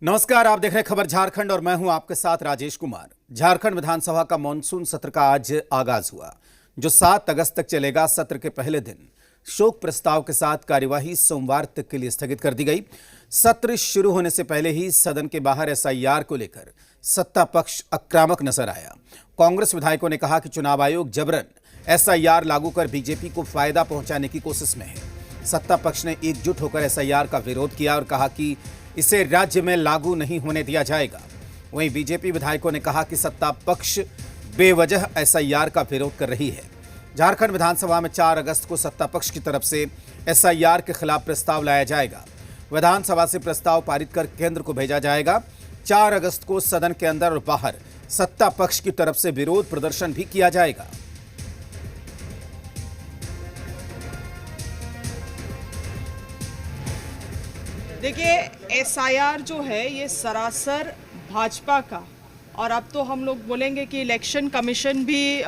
नमस्कार, आप देख रहे हैं खबर झारखंड और मैं हूं आपके साथ राजेश कुमार। झारखंड विधानसभा का मॉनसून सत्र का आज आगाज हुआ, जो 7 अगस्त तक चलेगा। सत्र के पहले दिन शोक प्रस्ताव के साथ कार्यवाही सोमवार तक के लिए स्थगित कर दी गई। सत्र शुरू होने से पहले ही सदन के बाहर एसआईआर को लेकर सत्ता पक्ष आक्रामक नजर आया। कांग्रेस विधायकों ने कहा कि चुनाव आयोग जबरन एसआईआर लागू कर बीजेपी को फायदा पहुंचाने की कोशिश में है। सत्ता पक्ष ने एकजुट होकर एसआईआर का विरोध किया और कहा कि इसे राज्य में लागू नहीं होने दिया जाएगा। वहीं बीजेपी विधायकों ने कहा कि सत्ता पक्ष बेवजह एसआईआर का विरोध कर रही है। झारखंड विधानसभा में 4 अगस्त को सत्ता पक्ष की तरफ से एसआईआर के खिलाफ प्रस्ताव लाया जाएगा। विधानसभा से प्रस्ताव पारित कर केंद्र को भेजा जाएगा। 4 अगस्त को सदन के अंदर और बाहर सत्ता पक्ष की तरफ से विरोध प्रदर्शन भी किया जाएगा। देखिए, एसआईआर जो है ये सरासर भाजपा का, और अब तो हम लोग बोलेंगे कि इलेक्शन कमीशन भी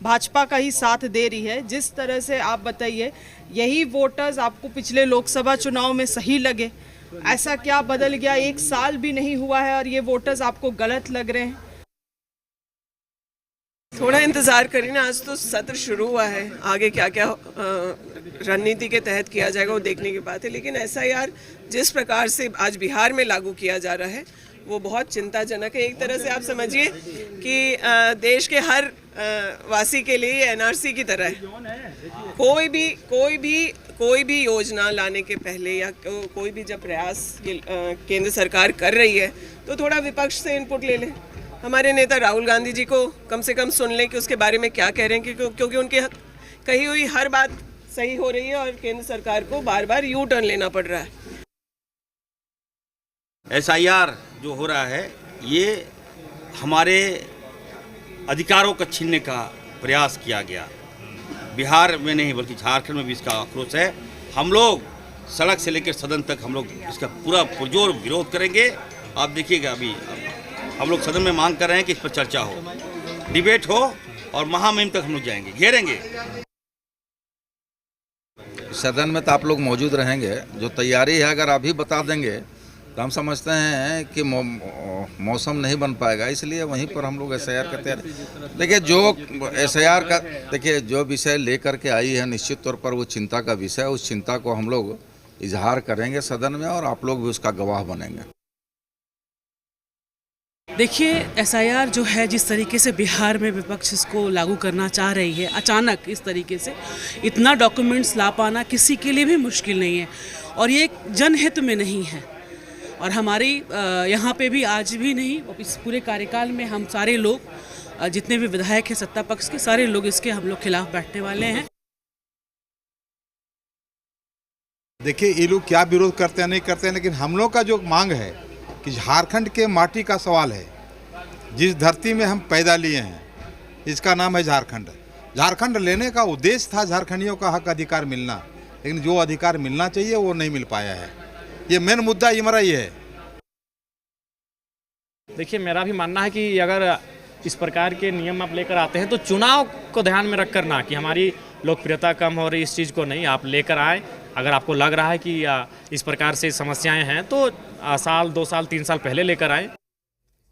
भाजपा का ही साथ दे रही है। जिस तरह से आप बताइए, यही वोटर्स आपको पिछले लोकसभा चुनाव में सही लगे? ऐसा क्या बदल गया? 1 साल भी नहीं हुआ है और ये वोटर्स आपको गलत लग रहे हैं? थोड़ा इंतज़ार करिए ना, आज तो सत्र शुरू हुआ है। आगे क्या क्या रणनीति के तहत किया जाएगा वो देखने की बात है। लेकिन एसआईआर जिस प्रकार से आज बिहार में लागू किया जा रहा है वो बहुत चिंताजनक है। एक तरह से आप समझिए कि देश के हर वासी के लिए एनआरसी की तरह है। कोई भी योजना लाने के पहले या कोई भी जब प्रयास केंद्र सरकार कर रही है तो थोड़ा विपक्ष से इनपुट ले लें। हमारे नेता राहुल गांधी जी को कम से कम सुन लें कि उसके बारे में क्या कह रहे हैं, क्योंकि उनकी कही हुई हर बात सही हो रही है और केंद्र सरकार को बार बार यू टर्न लेना पड़ रहा है। एसआईआर जो हो रहा है ये हमारे अधिकारों को छीनने का प्रयास किया गया। बिहार में नहीं बल्कि झारखंड में भी इसका आक्रोश है। हम लोग सड़क से लेकर सदन तक हम लोग इसका पूरा पुरजोर विरोध करेंगे। आप देखिएगा, अभी हम लोग सदन में मांग कर रहे हैं कि इस पर चर्चा हो, डिबेट हो और महामहिम तक हम लोग जाएंगे, घेरेंगे। सदन में तो आप लोग मौजूद रहेंगे। जो तैयारी है अगर अभी बता देंगे तो हम समझते हैं कि मौसम नहीं बन पाएगा, इसलिए वहीं पर हम लोग एसआईआर का तैयारी। देखिए, जो एसआईआर का जो विषय लेकर के आई है, निश्चित तौर पर वो चिंता का विषय है। उस चिंता को हम लोग इजहार करेंगे सदन में और आप लोग भी उसका गवाह बनेंगे। देखिए, एसआईआर जो है जिस तरीके से बिहार में विपक्ष इसको लागू करना चाह रही है, अचानक इस तरीके से इतना डॉक्यूमेंट्स ला पाना किसी के लिए भी मुश्किल नहीं है और ये जनहित में नहीं है। और हमारी यहाँ पे भी आज भी नहीं, इस पूरे कार्यकाल में हम सारे लोग जितने भी विधायक हैं सत्ता पक्ष के, सारे लोग इसके हम लोग खिलाफ बैठने वाले हैं। देखिए, ये लोग क्या विरोध करते हैं नहीं करते हैं, लेकिन हम लोग का जो मांग है कि झारखंड के माटी का सवाल है। जिस धरती में हम पैदा लिए हैं इसका नाम है झारखंड। झारखंड लेने का उद्देश्य था झारखंडियों का हक अधिकार मिलना, लेकिन जो अधिकार मिलना चाहिए वो नहीं मिल पाया है। ये मेन मुद्दा हमारा ये है। देखिए, मेरा भी मानना है कि अगर इस प्रकार के नियम आप लेकर आते हैं तो चुनाव को ध्यान में रख कर ना, कि हमारी लोकप्रियता कम हो रही, इस चीज़ को नहीं आप लेकर आए। अगर आपको लग रहा है कि इस प्रकार से समस्याएं हैं तो साल 2 साल 3 साल पहले लेकर आए।